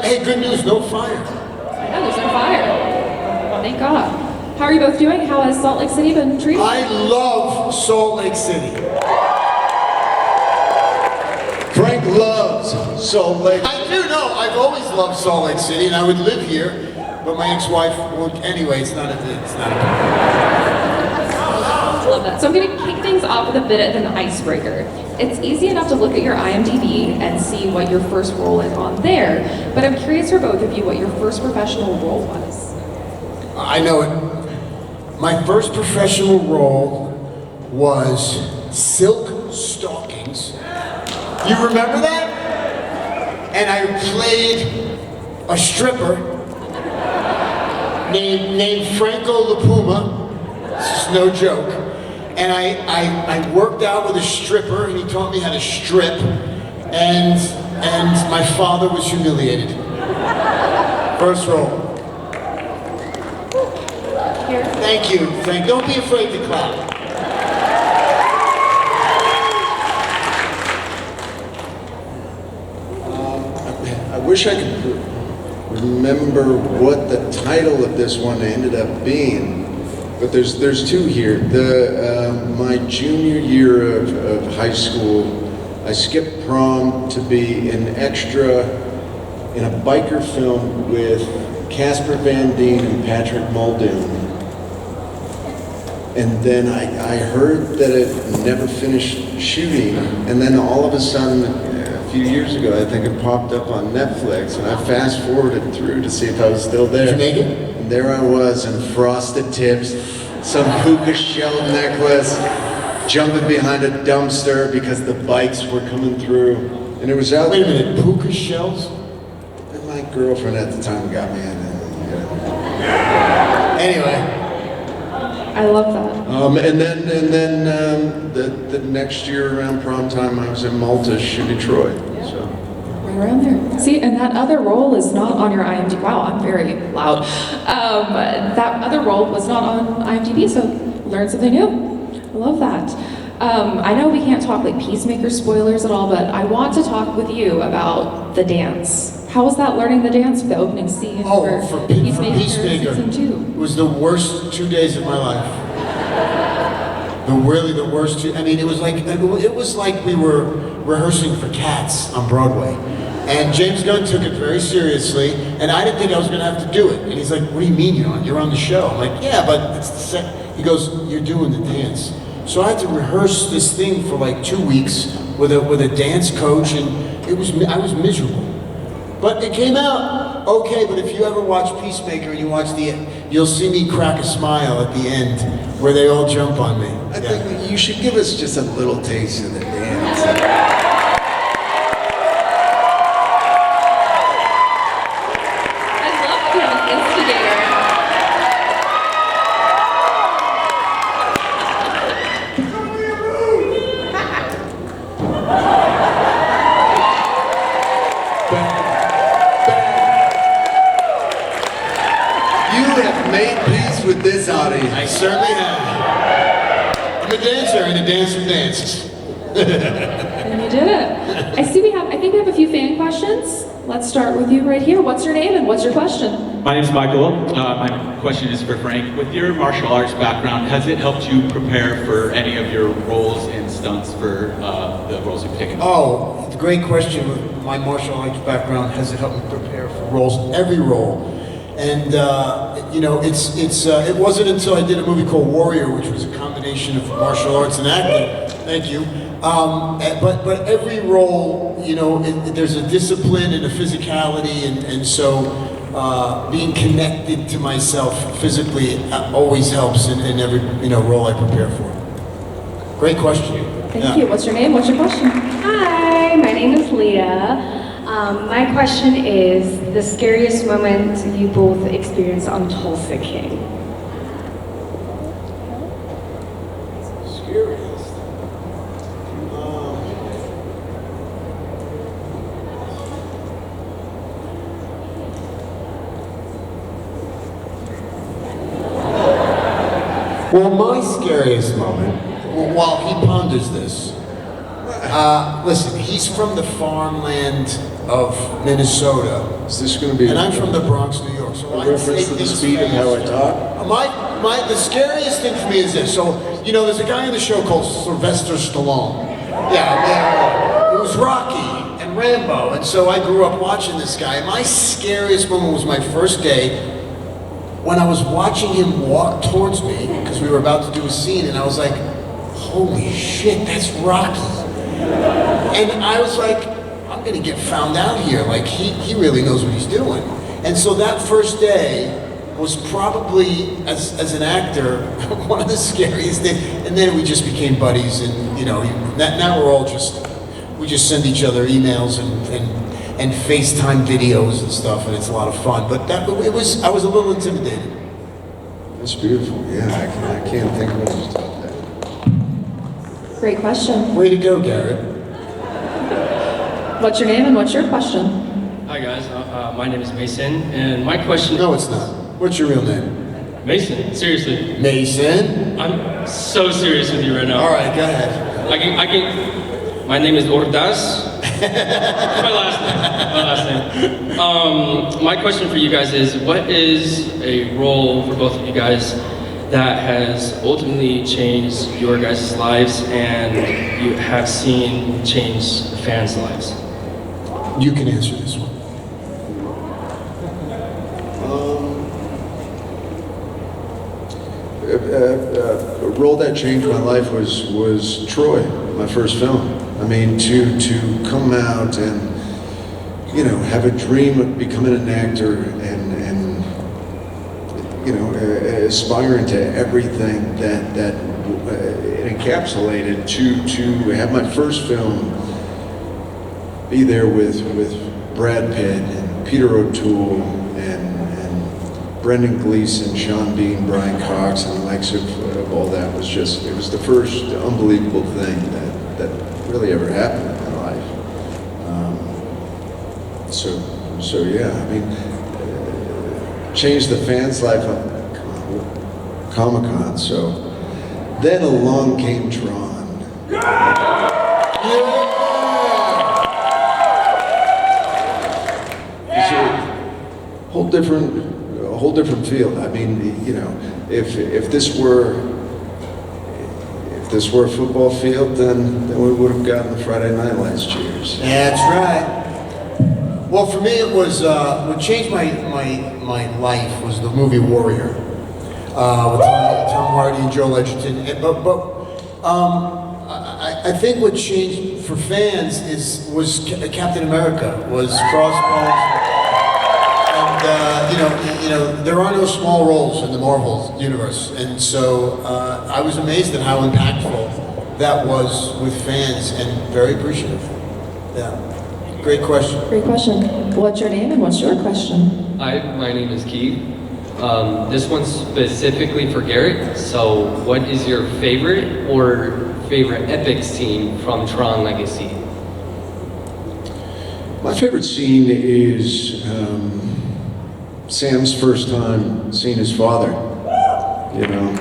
Hey, good news, no fire. I know, there's no fire. Thank God. How are you both doing? How has Salt Lake City been treating you? I love Salt Lake City. Frank loves Salt Lake. I do know, I've always loved Salt Lake City, and I would live here, but my ex-wife won't. Anyway, it's not a Love that. So I'm going to kick things off with a bit of an icebreaker. It's easy enough to look at your IMDb and see what your first role is on there, but I'm curious for both of you what your first professional role was. I know it. My first professional role was Silk Stockings. You remember that? And I played a stripper named Franco La Puma. This is no joke. And I worked out with a stripper, and he taught me how to strip, and my father was humiliated. First role. Here. Thank you. Don't be afraid to clap. I wish I could remember what the title of this one ended up being, but there's two here. My junior year of high school, I skipped prom to be an extra in a biker film with Casper Van Dien and Patrick Muldoon. And then I heard that it never finished shooting, and then all of a sudden, a few years ago, I think it popped up on Netflix, and I fast forwarded through to see if I was still there. Did you make it? And there I was in frosted tips, some puka shell necklace, jumping behind a dumpster because the bikes were coming through. And it was out. Wait a minute, puka shells? And my girlfriend at the time got me in it. Anyway. I love that. And then the next year around prom time, I was in Malta shooting Troy. So. Right around there. See, and that other role is not on your IMDb. Wow, I'm very loud. That other role was not on IMDb, so learn something new. I love that. I know we can't talk like Peacemaker spoilers at all, but I want to talk with you about the dance. How was that learning the dance for the opening scene for Peacemaker season 2? It was the worst 2 days of my life. The worst two. I mean, it was like we were rehearsing for Cats on Broadway, and James Gunn took it very seriously, and I didn't think I was going to have to do it. And he's like, "What do you mean you're on the show?" I'm like, "Yeah, but it's the set." He goes, "You're doing the dance." So I had to rehearse this thing for like 2 weeks with a dance coach, and I was miserable. But it came out okay. But if you ever watch Peacemaker and you watch you'll see me crack a smile at the end where they all jump on me. I think that you should give us just a little taste of the dance. I love being an instigator. You have made peace with this audience. I certainly have. I'm a dancer in a dance of dances. And you did it. I think we have a few fan questions. Let's start with you right here. What's your name and what's your question? My name's Michael. My question is for Frank. With your martial arts background, has it helped you prepare for any of your roles and stunts for the roles you've taken? Oh, it's a great question. With my martial arts background, has it helped me prepare for roles? Every role. And it wasn't until I did a movie called Warrior, which was a combination of martial arts and acting. Thank you. But every role, there's a discipline and a physicality, and so being connected to myself physically always helps in every role I prepare for. Great question. Thank you. What's your name? What's your question? Hi, my name is Leah. My question is the scariest moment you both experienced on Tulsa King. Scariest. Well, my scariest moment, while he ponders this, Listen, he's from the farmland of Minnesota, Is this going to be and I'm from the Bronx, New York. So a I say reference to the things speed of how I faster. talk? The scariest thing for me is this. So, you know, there's a guy on the show called Sylvester Stallone. Yeah, it was Rocky and Rambo, and so I grew up watching this guy. My scariest moment was my first day when I was watching him walk towards me, because we were about to do a scene, and I was like, holy shit, that's Rocky. And I was like, I'm gonna get found out here. Like, he really knows what he's doing. And so that first day was probably, as an actor, one of the scariest things. And then we just became buddies, and you know, now we're all we just send each other emails and FaceTime videos and stuff, and it's a lot of fun. But I was a little intimidated. That's beautiful. Yeah, I can't think of what to top that. Great question. Way to go, Garrett. What's your name and what's your question? Hi guys, my name is Mason, and my question. No, it's not. What's your real name? Mason, seriously, Mason. I'm so serious with you right now. All right, go ahead. I can. My name is Ordaz. my last name. My question for you guys is: what is a role for both of you guys that has ultimately changed your guys' lives and you have seen change fans' lives? You can answer this one. A role that changed my life was Troy, my first film. I mean, to come out and, you know, have a dream of becoming an actor and you know, aspiring to everything that it encapsulated, to have my first film be there with Brad Pitt and Peter O'Toole and Brendan Gleeson, Sean Bean, Brian Cox, and the likes of all that was just, it was the first unbelievable thing that really ever happened in my life. So yeah, I mean, changed the fans' life on Comic-Con. So then along came Tron. It's a whole different field. I mean, you know, if this were a football field, then we would have gotten the Friday Night Lights cheers. That's right. Well, for me, it was what changed my life was the movie Warrior with Tom Hardy and Joel Edgerton. I think what changed for fans was Captain America, was Crossbones. And you know, there are no small roles in the Marvel universe, and so I was amazed at how impactful that was with fans, and very appreciative. Yeah, great question. Great question. What's your name and what's your question? Hi, my name is Keith. This one's specifically for Garrett. So, what is your favorite epic scene from Tron Legacy? My favorite scene is Sam's first time seeing his father. You know,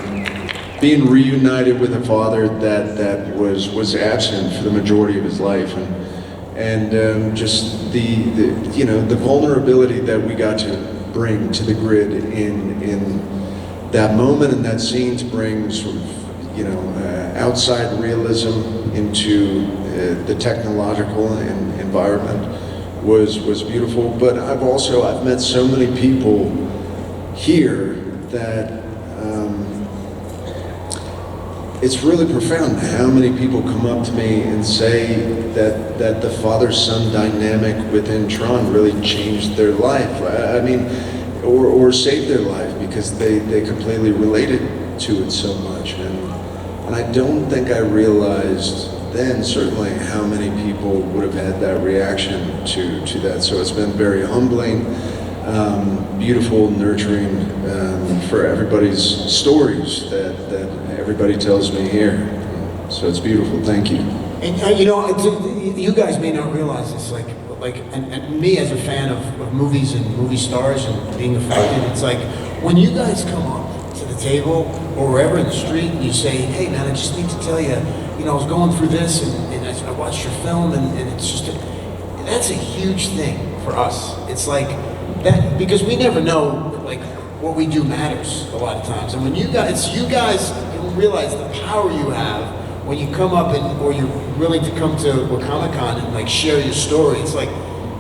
being reunited with a father that was absent for the majority of his life, and just the you know, the vulnerability that we got to bring to the grid in that moment and that scene, to bring sort of, you know, outside realism into the technological environment was beautiful. But I've met so many people here that it's really profound how many people come up to me and say that the father-son dynamic within Tron really changed their life. I mean, or saved their life, because they completely related to it so much. And I don't think I realized then, certainly, how many people would have had that reaction to that. So it's been very humbling, beautiful, nurturing for everybody's stories that everybody tells me here. So it's beautiful. Thank you. And you know, you guys may not realize this, and me as a fan of movies and movie stars and being affected, it's like when you guys come up to the table or wherever in the street and you say, hey man, I just need to tell you, you know, I was going through this, and I said, watched your film, and it's just, that's a huge thing for us. It's like, that, because we never know, like, what we do matters a lot of times. And when you guys you realize the power you have when you come up or you're willing to come to Comic-Con and like share your story. It's like,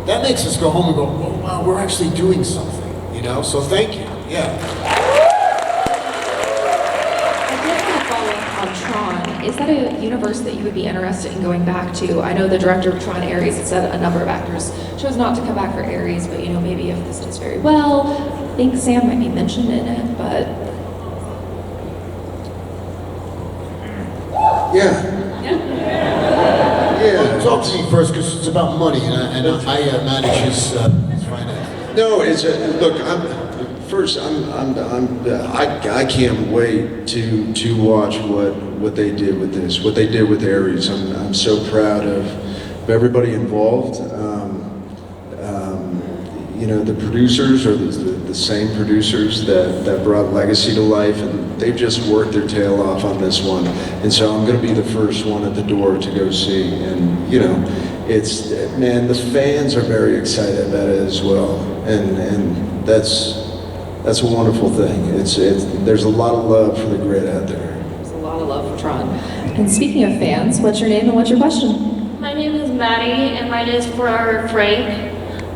that makes us go home and go, oh wow, we're actually doing something, you know? So thank you, yeah. I did want to follow up on Tron. Is that a universe that you would be interested in going back to? I know the director of Tron Ares had said a number of actors chose not to come back for Ares, but you know, maybe if this does very well, I think Sam might be mentioned in it, but... Yeah. Yeah. Talk to me first, because it's about money, and I manage his finance. No, it's look. I can't wait to watch what they did with this, what they did with Ares. I'm so proud of everybody involved. You know, the producers are the same producers that brought Legacy to life, and they've just worked their tail off on this one. And so I'm going to be the first one at the door to go see. And you know, it's, man, the fans are very excited about it as well, and that's a wonderful thing. There's a lot of love for the grid out there. There's a lot of love for Tron. And speaking of fans, what's your name and what's your question? My name is Maddie, and mine is for Frank.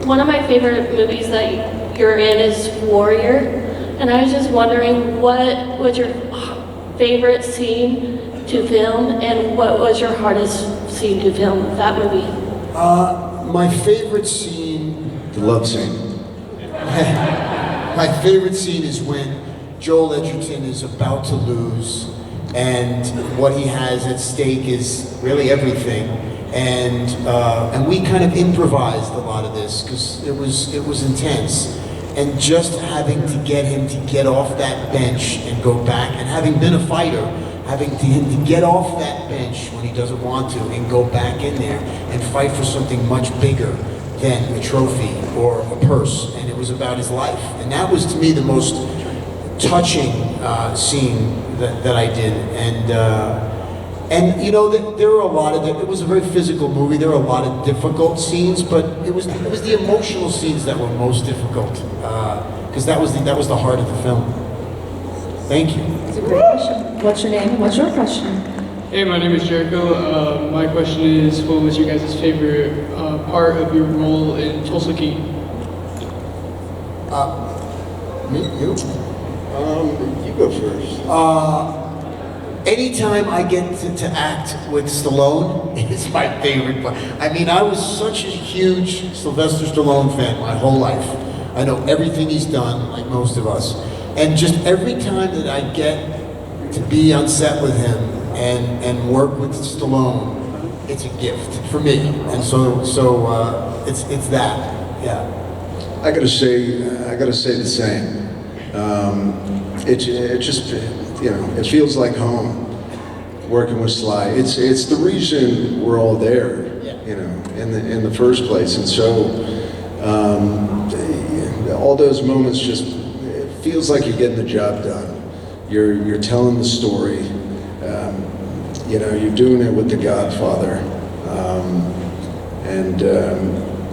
One of my favorite movies that you're in is Warrior, and I was just wondering, what was your favorite scene to film, and what was your hardest scene to film with that movie? My favorite scene... The love scene. My favorite scene is when Joel Edgerton is about to lose, and what he has at stake is really everything. And we kind of improvised a lot of this because it was intense. And just having to get him to get off that bench and go back, and having been a fighter, having him to get off that bench when he doesn't want to and go back in there and fight for something much bigger than a trophy or a purse. And it was about his life. And that was, to me, the most touching scene that I did. And you know, there were a lot of, it was a very physical movie. There were a lot of difficult scenes, but it was the emotional scenes that were most difficult, because that was the heart of the film. Thank you. It's a great question. What's your name and what's your question? Hey, my name is Jericho. My question is, what was your guys' favorite part of your role in Tulsa King? Me? You? You go first. Anytime I get to act with Stallone, it's my favorite part. I mean, I was such a huge Sylvester Stallone fan my whole life. I know everything he's done, like most of us. And just every time that I get to be on set with him and work with Stallone, it's a gift for me. And so it's that, yeah. I gotta say the same. It just, you know, it feels like home working with Sly. It's the reason we're all there, you know, in the first place. And so all those moments just, it feels like you're getting the job done. You're telling the story. You know, you're doing it with the Godfather.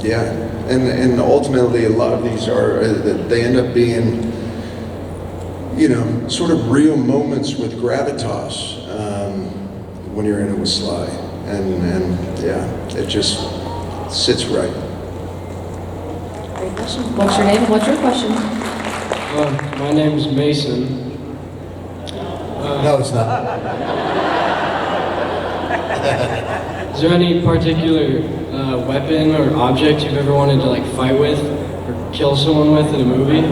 Yeah, and ultimately a lot of these they end up being, you know, sort of real moments with gravitas when you're in it with Sly, and yeah, it just sits right. Great question. What's your name and what's your question? My name is Mason. No, it's not. Is there any particular weapon or object you've ever wanted to like fight with or kill someone with in a movie?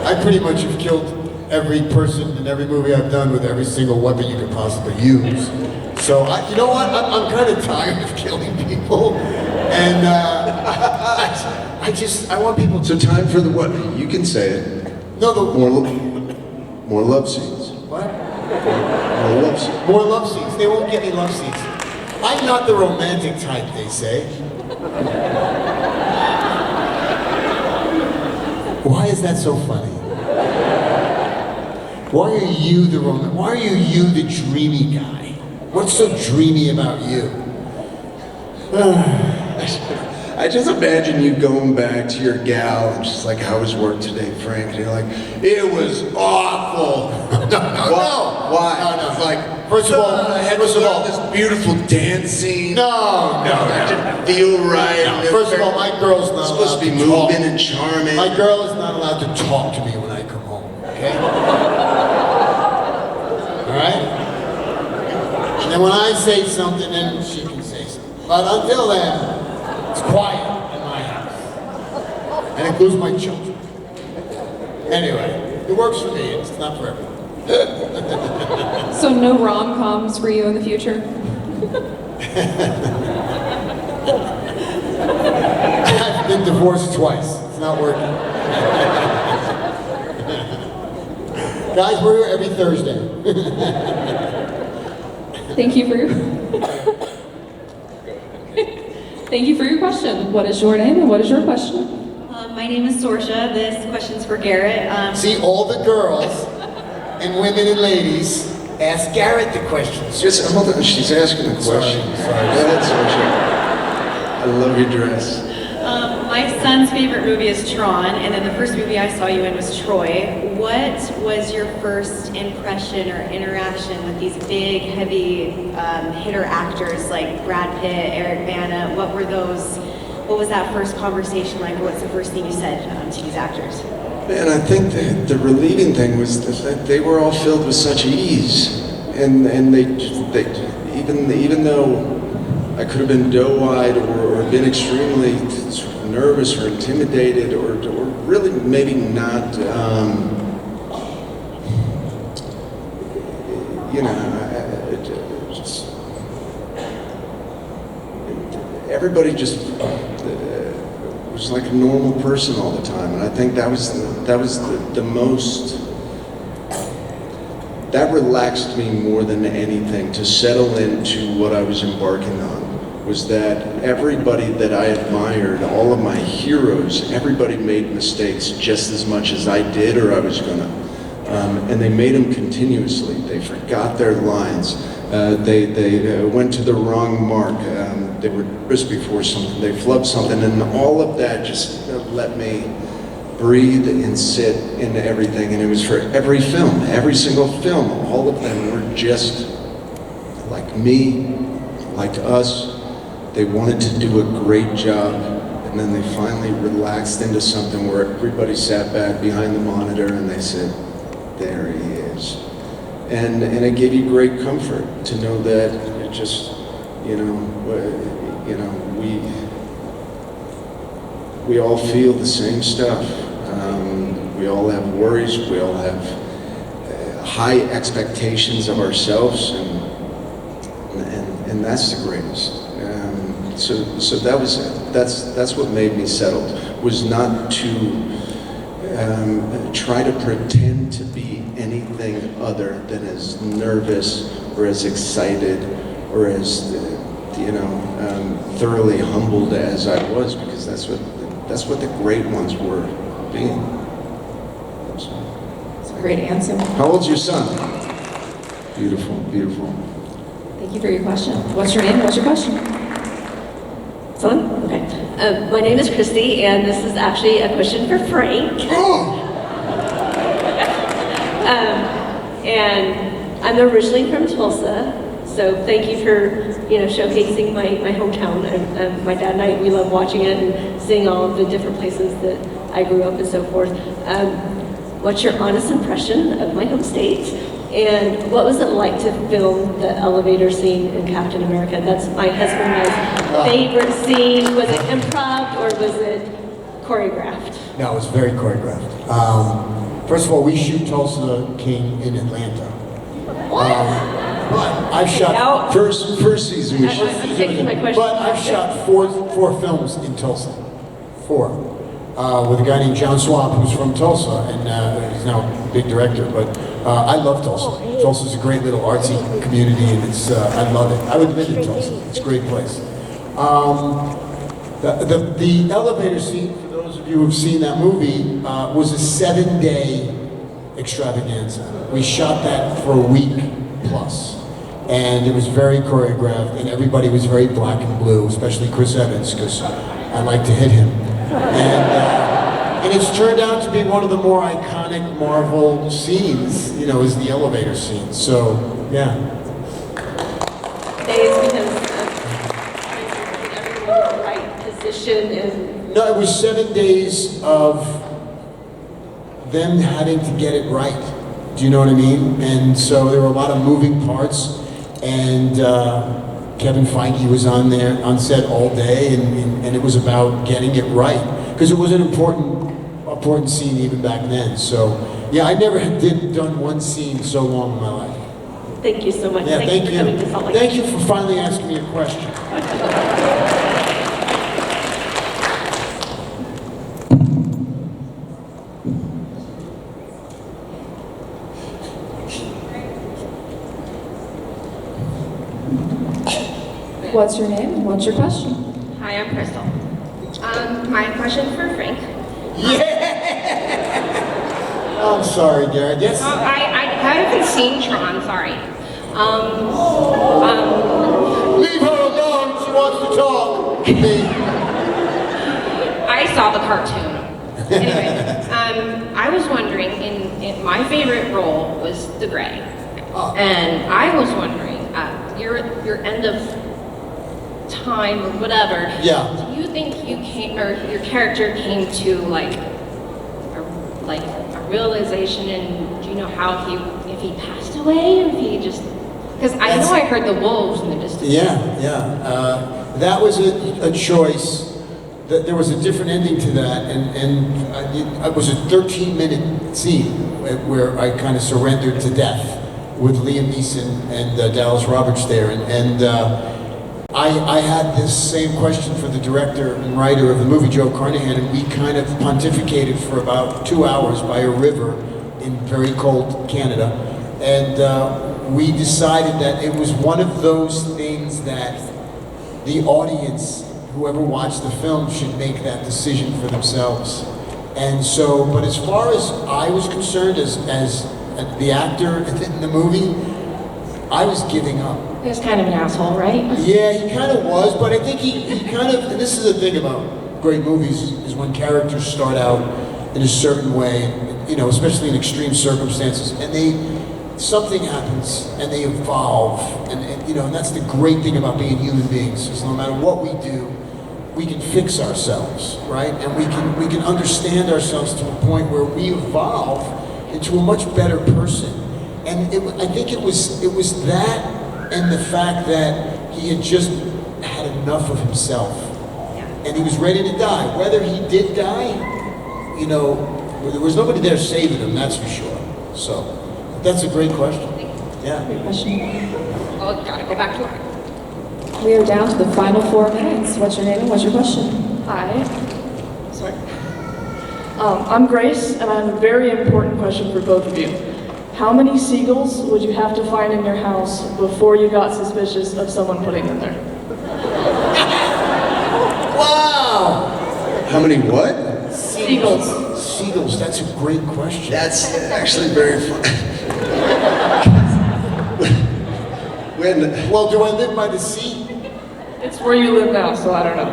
I pretty much have killed every person in every movie I've done with every single weapon you could possibly use. So, you know what? I'm kind of tired of killing people. And I want people to... So time for the what? You can say it. No, More love scenes. What? More love scenes. More love scenes. They won't get me love scenes. I'm not the romantic type, they say. Why is that so funny? Why are you the dreamy guy? What's so dreamy about you? I just imagine you going back to your gal and just like, how was work today, Frank? And you're like, it was awful. No. Why? No. It's like, First of all, I had to learn this beautiful dance scene. No. That didn't feel right. No. First of all, my girl's not supposed allowed to be to talk. moving and charming. My girl is not allowed to talk to me when I come home, okay? All right? And then when I say something, then she can say something. But until then, it's quiet in my house. And it includes my children. Anyway, it works for me. It's not for everyone. So no rom-coms for you in the future? I've been divorced twice. It's not working. Guys, we're here every Thursday. Thank you for your Thank you for your question. What is your name and what is your question? My name is Sorsha. This question's for Garrett. See, all the girls and women and ladies ask Garrett the questions. Just hold on, she's asking a question. Sorry. Go ahead, Sorsha. I love your dress. My son's favorite movie is Tron, and then the first movie I saw you in was Troy. What was your first impression or interaction with these big, heavy hitter actors like Brad Pitt, Eric Bana? What was that first conversation like? What's the first thing you said to these actors? Man, I think the relieving thing was that they were all filled with such ease, and they even though I could have been doe-eyed or been extremely sort of nervous or intimidated or really maybe not, everybody just was like a normal person all the time, and I think that was the most. That relaxed me more than anything to settle into what I was embarking on. Was that everybody that I admired, all of my heroes, everybody made mistakes just as much as I did or I was gonna. And they made them continuously. They forgot their lines. They went to the wrong mark. They were nervous before something. They flubbed something. And all of that just let me breathe and sit into everything. And it was for every film, every single film. All of them were just like me, like us. They wanted to do a great job, and then they finally relaxed into something where everybody sat back behind the monitor and they said, there he is. And it gave you great comfort to know that it just, we all feel the same stuff. We all have worries, we all have high expectations of ourselves, and that's the greatest. So that was it. That's what made me settled, was not to try to pretend to be anything other than as nervous or as excited or as thoroughly humbled as I was, because that's what the great ones were being. That's a great answer. How old's your son? Beautiful, beautiful. Thank you for your question. What's your name and what's your question? Son? Okay. My name is Christy, and this is actually a question for Frank. And I'm originally from Tulsa, so thank you for showcasing my hometown. My dad and I, we love watching it and seeing all of the different places that I grew up and so forth. What's your honest impression of my home state? And what was it like to film the elevator scene in Captain America? That's my husband's favorite scene. Was it improv or was it choreographed? No, it was very choreographed. First of all, we shoot Tulsa King in Atlanta. But I've shot first season. I'm taking my question. But I've shot four films in Tulsa. 4. With a guy named John Swamp, who's from Tulsa, and he's now a big director. But I love Tulsa. Tulsa's a great little artsy community, and it's I love it. I would live in Tulsa. It's a great place. The elevator scene, for those of you who've seen that movie, was a 7-day extravaganza. We shot that for a week plus. and it was very choreographed, and everybody was very black and blue, especially Chris Evans, because I like to hit him. And it's turned out to be one of the more iconic Marvel scenes, you know, is the elevator scene. So, yeah. Days because everyone in the right position and No, it was 7 days of them having to get it right. Do you know what I mean? And so there were a lot of moving parts, and Kevin Feige was on set all day, and it was about getting it right, because it was an important scene even back then. So yeah, I never done one scene so long in my life. thank you so much. Yeah, thank for you. coming to Salt Lake. Thank you for finally asking me a question. What's your name and what's your question? Hi, I'm Crystal. My question for Frank. Oh, I'm sorry, Garrett. Yes. I haven't seen Tron, sorry. Leave her alone. She wants to talk. I saw the cartoon. Anyway, I was wondering, in my favorite role was the Gray. And I was wondering, your end of time or whatever, Yeah. do you think you came, or your character came to like a realization, and do you know how if he passed away, if he just, because I know I heard the wolves in the distance. Yeah. That was a choice. That there was a different ending to that, and it was a 13-minute scene where I kind of surrendered to death with Liam Neeson and Dallas Roberts there, and I had this same question for the director and writer of the movie, Joe Carnahan, and we kind of pontificated for about 2 hours by a river in very cold Canada, and we decided that it was one of those things that the audience, whoever watched the film, should make that decision for themselves. And so, but as far as I was concerned, as the actor in the movie, I was giving up. He was kind of an asshole, right? Yeah, he kind of was, but I think he kind of, and this is the thing about great movies, is when characters start out in a certain way, you know, especially in extreme circumstances, and something happens, and they evolve, and you know, and that's the great thing about being human beings, is no matter what we do, we can fix ourselves, right? And we can understand ourselves to a point where we evolve into a much better person. And I think it was that, and the fact that he had just had enough of himself, and he was ready to die. Whether he did die, you know, there was nobody there saving him, that's for sure. So that's a great question. Yeah. Great question. Oh, gotta go back to work. We are down to the final 4 minutes. What's your name and what's your question? Hi. Sorry. I'm Grace, and I have a very important question for both of you. How many seagulls would you have to find in your house before you got suspicious of someone putting them there? Wow! How many what? Seagulls. Seagulls, that's a great question. That's actually very fun. Well, do I live by the sea? It's where you live now, so I don't know.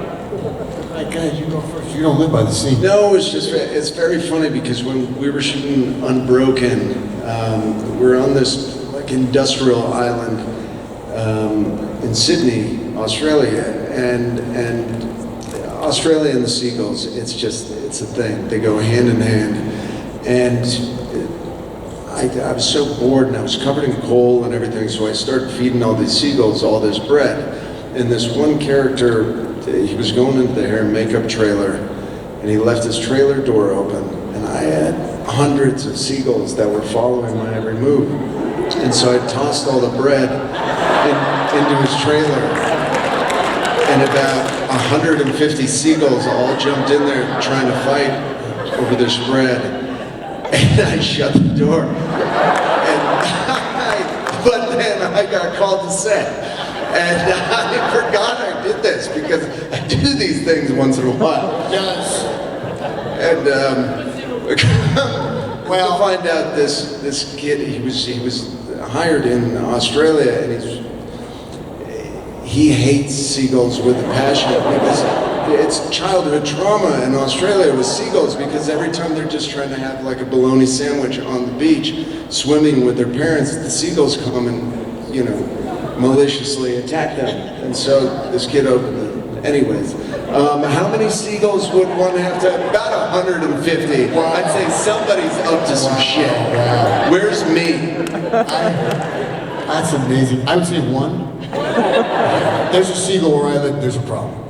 All right, go ahead, you go first. You don't live by the sea. No, it's very funny because when we were shooting Unbroken, we're on this like industrial island in Sydney, Australia, and Australia and the seagulls, it's a thing. They go hand in hand, and I was so bored and I was covered in coal and everything, so I started feeding all these seagulls all this bread. And this one character, he was going into the hair and makeup trailer, and he left his trailer door open, and I had hundreds of seagulls that were following my every move. And so I tossed all the bread into his trailer, and about 150 seagulls all jumped in there trying to fight over this bread. And I shut the door. But then I got called to set. And I forgot I did this because I do these things once in a while. Yes. And well, to find out this kid, he was hired in Australia, and he's he hates seagulls with a passion because it's childhood trauma in Australia with seagulls, because every time they're just trying to have like a bologna sandwich on the beach, swimming with their parents, the seagulls come and, you know, maliciously attack them. And so this kid opened it. Anyways, how many seagulls would one have to? About 150. Wow. I'd say somebody's up to some shit. Wow. Where's me? That's amazing. I would say one. There's a seagull where I live, there's a problem.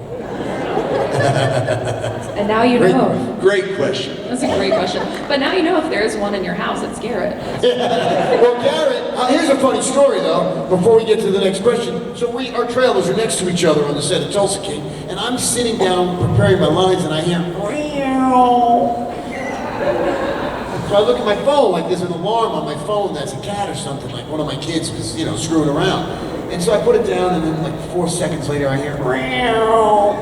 And now you know. Great question. That's a great question. But now you know if there's one in your house, it's Garrett. Well, Garrett, here's a funny story though, before we get to the next question. So our trailers are next to each other on the set of Tulsa King, and I'm sitting down preparing my lines and I hear, meow. So I look at my phone, like there's an alarm on my phone that's a cat or something, like one of my kids was, you know, screwing around. And so I put it down and then like 4 seconds later I hear, meow.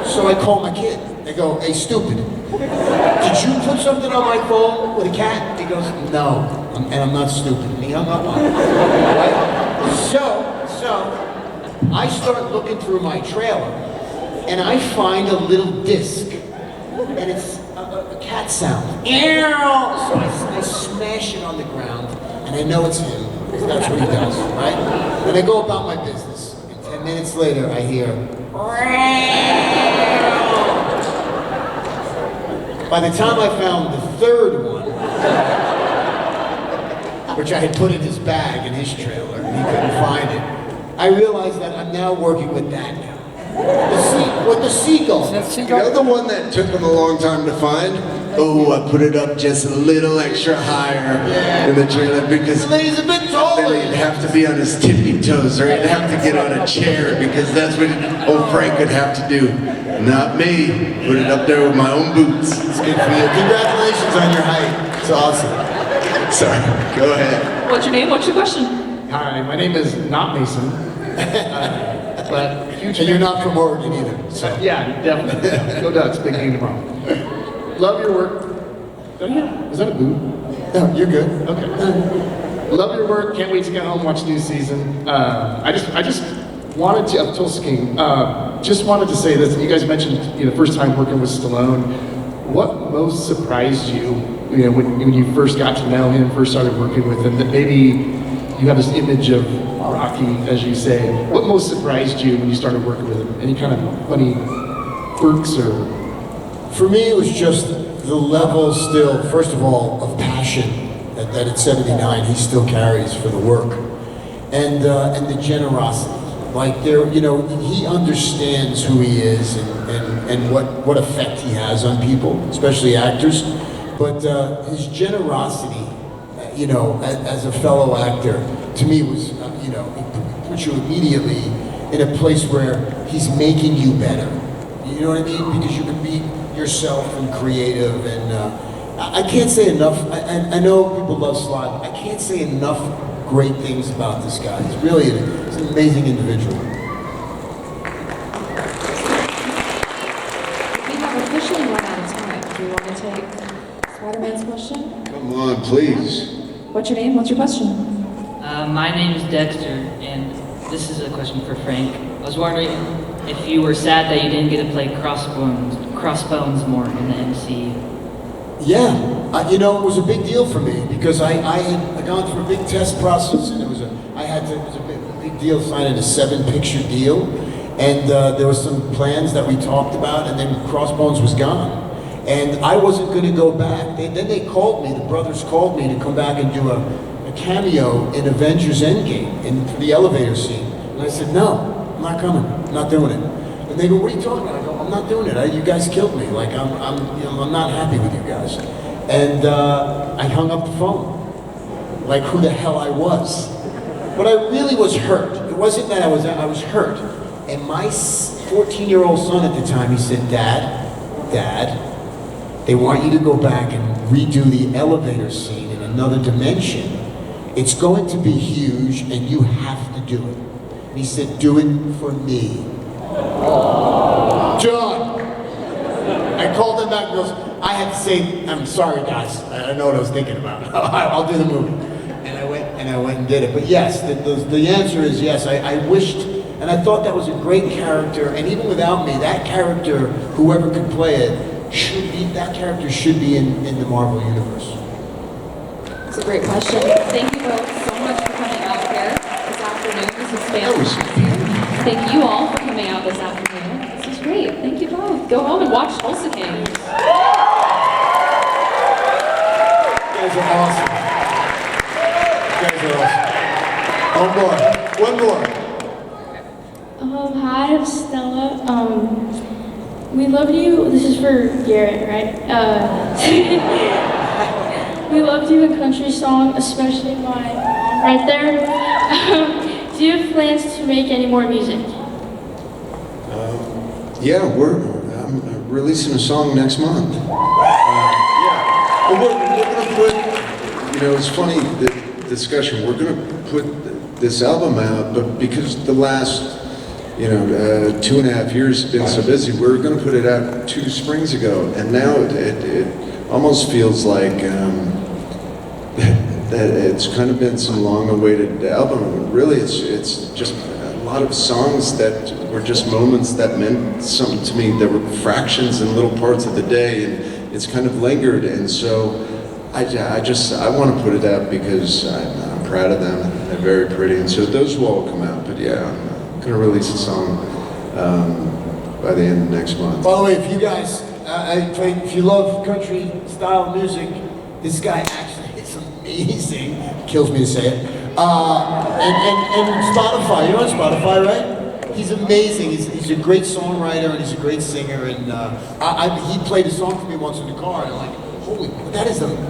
So I call my kid. I go, hey, stupid, did you put something on my phone with a cat? He goes, no, and I'm not stupid. And he hung up on me. Right? So I start looking through my trailer, and I find a little disc, and it's a cat sound. So I smash it on the ground, and I know it's him, because that's what he does, right? And I go about my business. And 10 minutes later, I hear, by the time I found the third one, which I had put in his bag in his trailer, and he couldn't find it, I realized that I'm now working with that guy. With the seagull. You know the one that took him a long time to find? Oh, I put it up just a little extra higher in the trailer because he's a bit taller. Then he'd have to be on his tippy toes, or he'd have to get on a chair because that's what old Frank would have to do. Not me. Put it up there with my own boots. It's good for you. Congratulations on your height. It's awesome. Sorry, go ahead. What's your name? What's your question? Hi, my name is not Mason. But huge. And you're not from Oregon either. So. Yeah, definitely. Go Ducks, big game tomorrow. Love your work. Oh yeah, is that a boo? No, you're good. Okay. Love your work. Can't wait to get home, watch new season. I just wanted to, of Tulsa King, just wanted to say this. You guys mentioned, the first time working with Stallone. What most surprised you, when you first got to know him, first started working with him, that maybe you have this image of Rocky, as you say. What most surprised you when you started working with him? Any kind of funny quirks or? For me, it was just the level still, first of all, of passion that at 79 he still carries for the work, and the generosity. Like he understands who he is and what effect he has on people, especially actors. But his generosity, as a fellow actor, to me was, it puts you immediately in a place where he's making you better. You know what I mean? Because you can be yourself and creative, and I can't say enough. I know people love Sly, but I can't say enough great things about this guy. He's really he's an amazing individual. We have officially run out of time. Do you want to take Spider-Man's question? Come on, please. What's your name? What's your question? My name is Dexter, and this is a question for Frank. I was wondering if you were sad that you didn't get to play Crossbones more in the MCU. Yeah, it was a big deal for me because I had gone through a big test process, and it was a big deal signing a 7-picture deal, and there was some plans that we talked about, and then Crossbones was gone, and I wasn't going to go back. Then they called me, the brothers called me to come back and do a cameo in Avengers Endgame for the elevator scene, and I said, no, I'm not coming, I'm not doing it. And they go, what are you talking about? I go, I'm not doing it. You guys killed me. Like I'm not happy with you guys. And I hung up the phone. Like who the hell I was. But I really was hurt. It wasn't that I was hurt. And my 14-year-old son at the time, he said, Dad, they want you to go back and redo the elevator scene in another dimension. It's going to be huge, and you have to do it. And he said, do it for me. John! I called him back and goes, I had to say, I'm sorry guys, I know what I was thinking about. I'll do the movie. And I went and did it. But yes, the answer is yes. I wished And I thought that was a great character, and even without me, that character, whoever could play it, that character should be in the Marvel Universe. It's a great question. Thank you both so much for coming out here this afternoon. This is fantastic. Thank you all for coming out this afternoon. This is great. Thank you both. Go home and watch Tulsa King. You guys are awesome. You guys are awesome. One more. Hi, I'm Stella. We loved you. This is for Garrett, right? We loved you in Country Song, especially my mom right there. Do you have plans to make any more music? Yeah, I'm releasing a song next month. We're gonna put, it's funny, the discussion, we're gonna put this album out, but because the last 2.5 years have been so busy, we were going to put it out 2 springs ago, and now it almost feels like that it's kind of been some long-awaited album. Really, it's just a lot of songs that were just moments that meant something to me. There were fractions and little parts of the day, and it's kind of lingered. And so I want to put it out because I'm proud of them. They're very pretty, and so those will all come out. But yeah, I'm going to release a song by the end of next month. By the way, if you guys, if you love country style music, this guy actually is amazing. Kills me to say it. And Spotify, you're on Spotify, right? He's amazing. He's a great songwriter and he's a great singer. And he played a song for me once in the car, and I'm like, holy,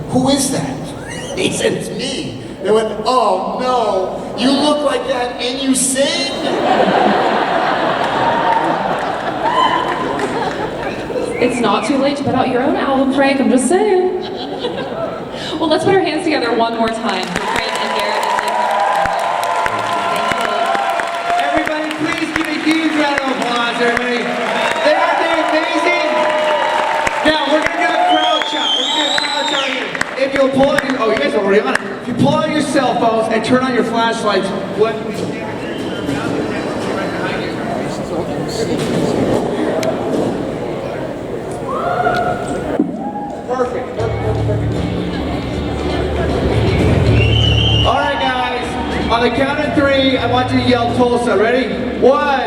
who is that? He said, it's me. They went, oh no, you look like that and you sing? It's not too late to put out your own album, Frank, I'm just saying. Well, let's put our hands together one more time for Frank and Garrett. Everybody, please give a huge round of applause, everybody. Aren't they amazing? Now, we're going to do a crowd shot. Here. If you'll pull out you guys are already on it. If you pull out your cell phones and turn on your flashlights, what we stand right behind you. Perfect. All right, guys. On the count of 3, I want you to yell Tulsa. Ready? 1,